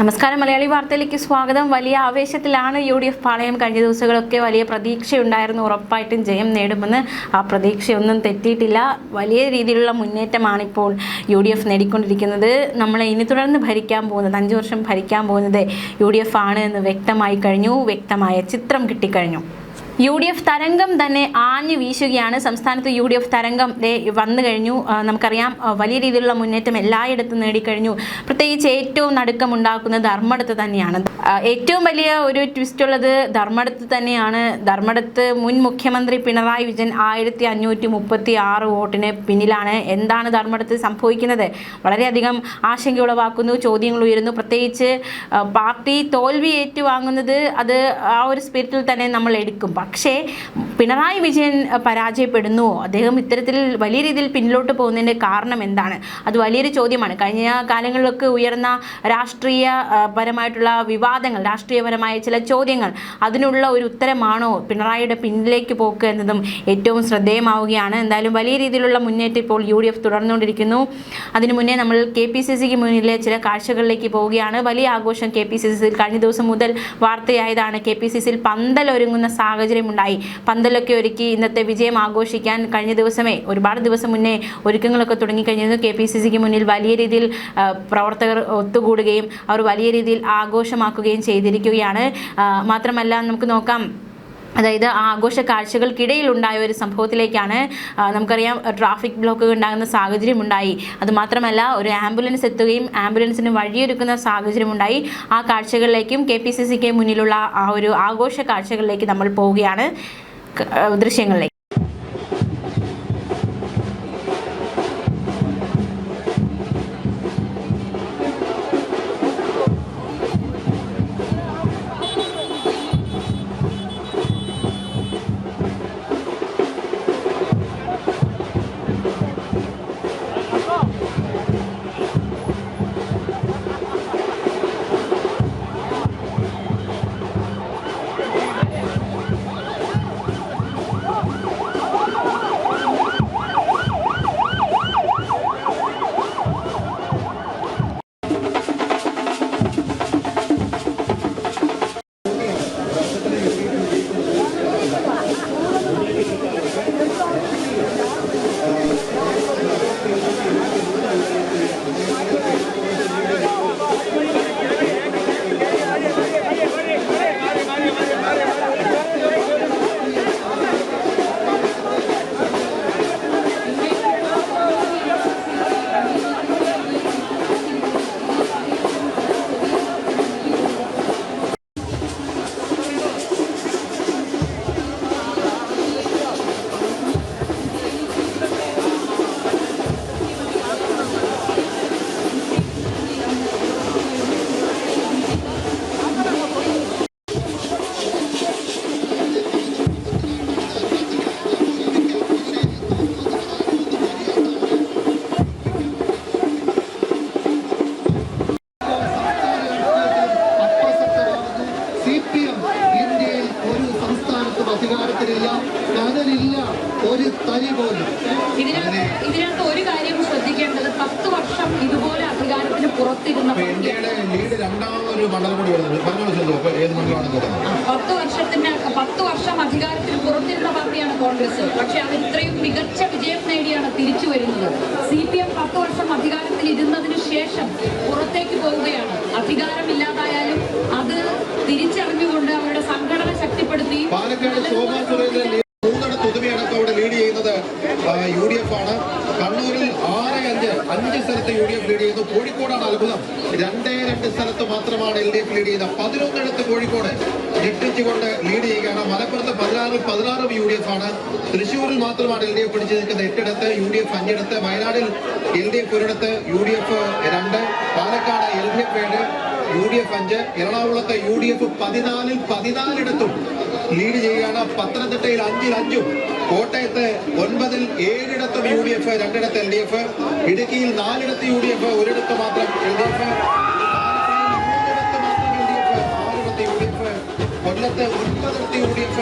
നമസ്കാരം. മലയാളി വാർത്തയിലേക്ക് സ്വാഗതം. വലിയ ആവേശത്തിലാണ് UDF പാളയം. കഴിഞ്ഞ ദിവസങ്ങളൊക്കെ വലിയ പ്രതീക്ഷയുണ്ടായിരുന്നു, ഉറപ്പായിട്ടും ജയം നേടുമെന്ന്. ആ പ്രതീക്ഷയൊന്നും തെറ്റിയിട്ടില്ല. വലിയ രീതിയിലുള്ള മുന്നേറ്റമാണ് ഇപ്പോൾ UDF നേടിക്കൊണ്ടിരിക്കുന്നത്. നമ്മളെ ഇനി തുടർന്ന് ഭരിക്കാൻ പോകുന്നത്, 5 വർഷം ഭരിക്കാൻ പോകുന്നത് UDF ആണ് എന്ന് വ്യക്തമായി കഴിഞ്ഞു. വ്യക്തമായ ചിത്രം കിട്ടിക്കഴിഞ്ഞു. UDF തരംഗം തന്നെ ആഞ്ഞു വീശുകയാണ്. സംസ്ഥാനത്ത് UDF തരംഗം വന്നു കഴിഞ്ഞു. നമുക്കറിയാം, വലിയ രീതിയിലുള്ള മുന്നേറ്റം എല്ലായിടത്തും നേടിക്കഴിഞ്ഞു. പ്രത്യേകിച്ച് ഏറ്റവും നടുക്കമുണ്ടാക്കുന്നത് ധർമ്മടത്ത് തന്നെയാണ്. ഏറ്റവും വലിയ ഒരു ട്വിസ്റ്റ് ഉള്ളത് ധർമ്മടത്ത് തന്നെയാണ്. ധർമ്മടത്ത് മുൻ മുഖ്യമന്ത്രി പിണറായി വിജയൻ 1536 വോട്ടിന് പിന്നിലാണ്. എന്താണ് ധർമ്മടത്ത് സംഭവിക്കുന്നത്? വളരെയധികം ആശങ്ക ഉളവാക്കുന്നു, ചോദ്യങ്ങൾ ഉയരുന്നു. പ്രത്യേകിച്ച് പാർട്ടി തോൽവി ഏറ്റുവാങ്ങുന്നത് അത് ആ ഒരു സ്പിരിറ്റിൽ തന്നെ നമ്മൾ എടുക്കും. പക്ഷേ പിണറായി വിജയൻ പരാജയപ്പെടുന്നു. അദ്ദേഹം ഇത്തരത്തിൽ വലിയ രീതിയിൽ പിന്നിലോട്ട് പോകുന്നതിൻ്റെ കാരണം എന്താണ്? അത് വലിയൊരു ചോദ്യമാണ്. കഴിഞ്ഞ കാലങ്ങളിലൊക്കെ ഉയർന്ന രാഷ്ട്രീയപരമായിട്ടുള്ള വിവാദങ്ങൾ, രാഷ്ട്രീയപരമായ ചില ചോദ്യങ്ങൾ, അതിനുള്ള ഒരു ഉത്തരമാണോ പിണറായിയുടെ പിന്നിലേക്ക് പോക്ക് എന്നതും ഏറ്റവും ശ്രദ്ധേയമാവുകയാണ്. എന്തായാലും വലിയ രീതിയിലുള്ള മുന്നേറ്റം ഇപ്പോൾ UDF തുടർന്നുകൊണ്ടിരിക്കുന്നു. അതിനു മുന്നേ നമ്മൾ KPCCക്ക് മുന്നിലെ ചില കാഴ്ചകളിലേക്ക് പോവുകയാണ്. വലിയ ആഘോഷം KPCCയിൽ കഴിഞ്ഞ ദിവസം മുതൽ വാർത്തയായതാണ്. KPCCയിൽ പന്തലൊരുങ്ങുന്ന സാഹചര്യം ഉണ്ടായി. പന്തലൊക്കെ ഒരുക്കി ഇന്നത്തെ വിജയം ആഘോഷിക്കാൻ കഴിഞ്ഞ ദിവസമേ, ഒരുപാട് ദിവസം മുന്നേ ഒരുക്കങ്ങളൊക്കെ തുടങ്ങിക്കഴിഞ്ഞിരുന്നു. KPCCക്ക് മുന്നിൽ വലിയ രീതിയിൽ പ്രവർത്തകർ ഒത്തുകൂടുകയും അവർ വലിയ രീതിയിൽ ആഘോഷമാക്കുകയും ചെയ്തിരിക്കുകയാണ്. മാത്രമല്ല, നമുക്ക് നോക്കാം, അതായത് ആഘോഷ കാഴ്ചകൾക്കിടയിൽ ഉണ്ടായ ഒരു സംഭവത്തിലേക്കാണ്. നമുക്കറിയാം, ട്രാഫിക് ബ്ലോക്ക് ഉണ്ടാകുന്ന സാഹചര്യം ഉണ്ടായി. അതുമാത്രമല്ല, ഒരു ആംബുലൻസ് എത്തുകയും ആംബുലൻസിന് വഴിയൊരുക്കുന്ന സാഹചര്യം ഉണ്ടായി. ആ കാഴ്ചകളിലേക്കും KPCCക്ക് മുന്നിലുള്ള ആ ഒരു ആഘോഷ കാഴ്ചകളിലേക്ക് നമ്മൾ പോവുകയാണ്. ദൃശ്യങ്ങളിലേക്ക് ഇതിനകത്ത് ഒരു കാര്യം ശ്രദ്ധിക്കേണ്ടത്, 10 വർഷം ഇതുപോലെ അധികാരത്തിന് പുറത്തിരുന്ന 10 വർഷം അധികാരത്തിന് പുറത്തിരുന്ന പാർട്ടിയാണ് കോൺഗ്രസ്. പക്ഷെ അവർ ഇത്രയും മികച്ച വിജയം നേടിയാണ് തിരിച്ചു വരുന്നത്. CPM 10 വർഷം അധികാരത്തിൽ ഇരുന്നതിന് ശേഷം പുറത്തേക്ക് പോവുകയാണ്. അധികാരമില്ലാതായാലും അത് തിരിച്ചറിഞ്ഞുകൊണ്ട് അവരുടെ സംഘടന ശക്തിപ്പെടുത്തി ലീഡ് ചെയ്യുന്നത് UDF ആണ്. കണ്ണൂരിൽ 6-5 സ്ഥലത്ത് UDF ലീഡ് ചെയ്യുന്നു. കോഴിക്കോടാണ് അത്ഭുതം, 2 സ്ഥലത്ത് മാത്രമാണ് LDF ലീഡ് ചെയ്യുന്നത്. 11 കോഴിക്കോട് ഞെട്ടിച്ചുകൊണ്ട് ലീഡ് ചെയ്യുകയാണ്. മലപ്പുറത്ത് 16 UDF ആണ്. തൃശ്ശൂരിൽ മാത്രമാണ് LDF പിടിച്ചു നിൽക്കുന്നത്. 8 UDF 5, വയനാടിൽ LDF 1, UDF 2, Palakkad LDF 7, UDF 5, എറണാകുളത്തെ UDF 14 ലീഡ് ചെയ്യുകയാണ്. പത്തനംതിട്ടയിൽ 5-5, കോട്ടയത്ത് 9-ൽ 7 UDF, 2 LDF, ഇടുക്കിയിൽ 4 UDF, 1 മാത്രം LDF, 3 മാത്രം LDF, 6 UDF, കൊല്ലത്ത് 9 UDF.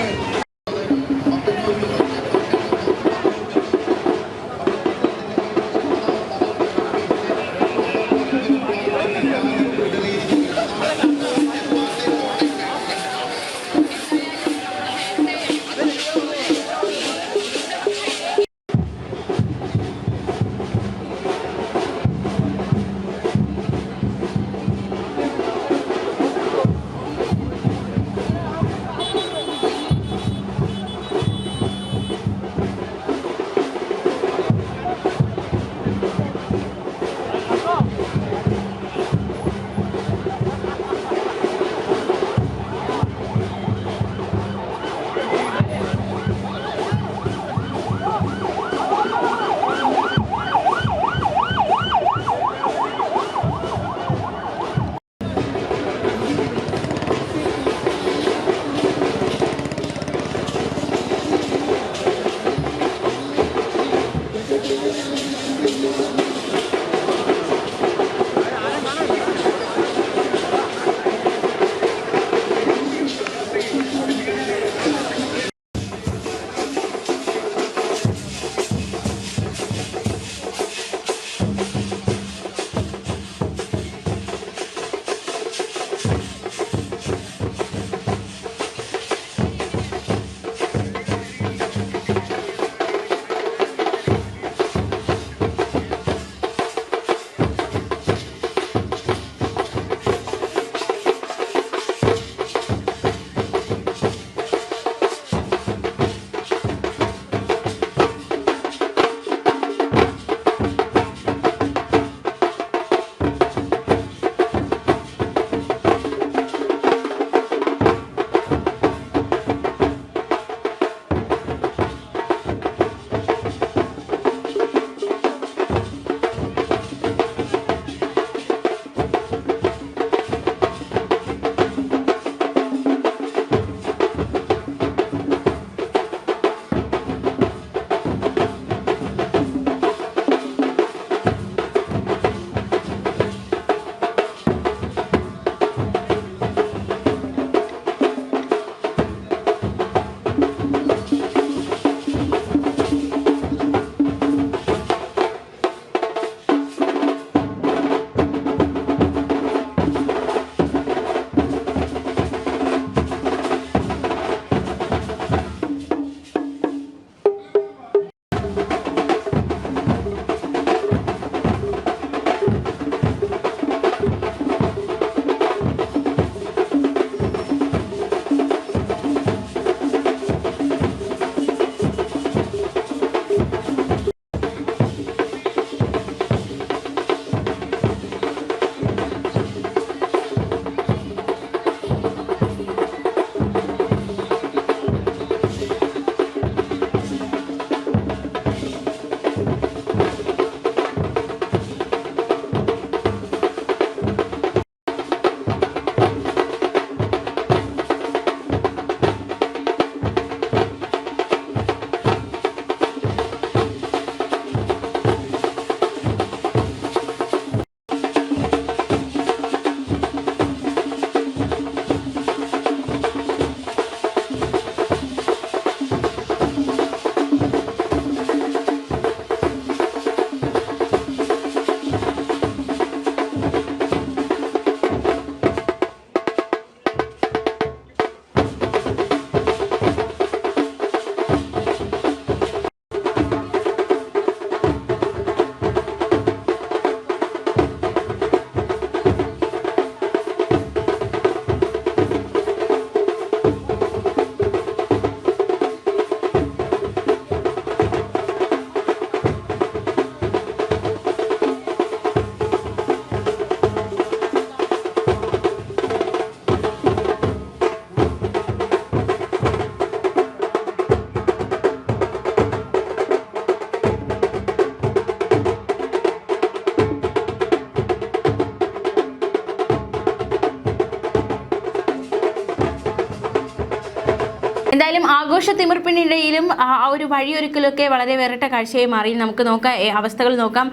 എന്തായാലും ആഘോഷ തിമിർപ്പിനിടയിലും ആ ഒരു വഴിയൊരുക്കലൊക്കെ വളരെ വേറിട്ട കാഴ്ചയായി മാറി. നമുക്ക് നോക്കാം, അവസ്ഥകൾ നോക്കാം.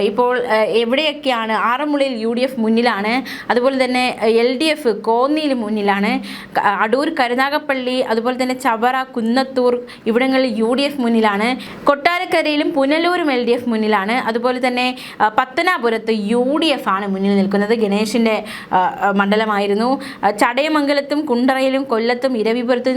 ഇപ്പോൾ എവിടെയൊക്കെയാണ്? ആറന്മുളയിൽ UDF മുന്നിലാണ്, അതുപോലെ തന്നെ LDF കോന്നിയിൽ മുന്നിലാണ്, അടൂർ, കരുനാഗപ്പള്ളി, അതുപോലെ തന്നെ ചവറ, കുന്നത്തൂർ ഇവിടങ്ങളിൽ UDF മുന്നിലാണ്, കൊട്ടാരക്കരയിലും പുനലൂരും LDF മുന്നിലാണ്, അതുപോലെ തന്നെ പത്തനാപുരത്ത് UDF ആണ് മുന്നിൽ നിൽക്കുന്നത്. ഗണേഷിൻ്റെ മണ്ഡലമായിരുന്നു. ചടയമംഗലത്തും കുണ്ടറയിലും കൊല്ലത്തും ഇരവിപുരത്തും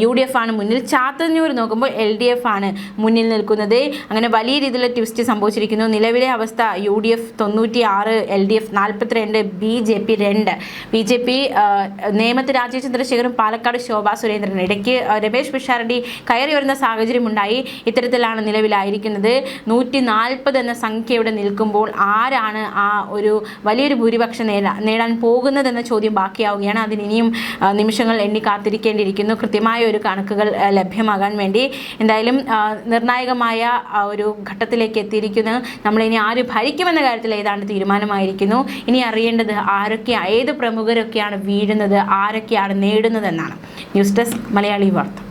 UDF ആണ് മുന്നിൽ. ചാത്തന്നൂർ നോക്കുമ്പോൾ LDF ആണ് മുന്നിൽ നിൽക്കുന്നത്. അങ്ങനെ വലിയ രീതിയിലുള്ള ട്വിസ്റ്റ് സംഭവിച്ചിരിക്കുന്നു. നിലവിലെ അവസ്ഥ UDF 96, LDF 42, BJP 2. BJP നേമത്ത് രാജീവ് ചന്ദ്രശേഖരും പാലക്കാട് ശോഭാ സുരേന്ദ്രൻ. ഇടയ്ക്ക് രമേശ് പിഷാരടി കയറി വരുന്ന സാഹചര്യമുണ്ടായി. ഇത്തരത്തിലാണ് നിലവിലായിരിക്കുന്നത്. 140 എന്ന സംഖ്യ ഇവിടെ നിൽക്കുമ്പോൾ ആരാണ് ആ ഒരു വലിയൊരു ഭൂരിപക്ഷം നേടാൻ പോകുന്നതെന്ന ചോദ്യം ബാക്കിയാവുകയാണ്. അതിനിയും നിമിഷങ്ങൾ എണ്ണി കാത്തിരിക്കേണ്ടിയിരിക്കുന്നു കൃത്യമായ ഒരു കണക്കുകൾ ലഭ്യമാകാൻ വേണ്ടി. എന്തായാലും നിർണായകമായ ഒരു ഘട്ടത്തിലേക്ക് എത്തിയിരിക്കുന്നു. നമ്മളിനി ആര് ഭരിക്കുമെന്ന കാര്യത്തിൽ ഏതാണ്ട് തീരുമാനമായിരിക്കുന്നു. ഇനി അറിയേണ്ടത് ഏത് പ്രമുഖരൊക്കെയാണ് വീഴുന്നത്, ആരൊക്കെയാണ് നേടുന്നതെന്നാണ്. ന്യൂസ് ഡെസ്ക് മലയാളി വാർത്ത.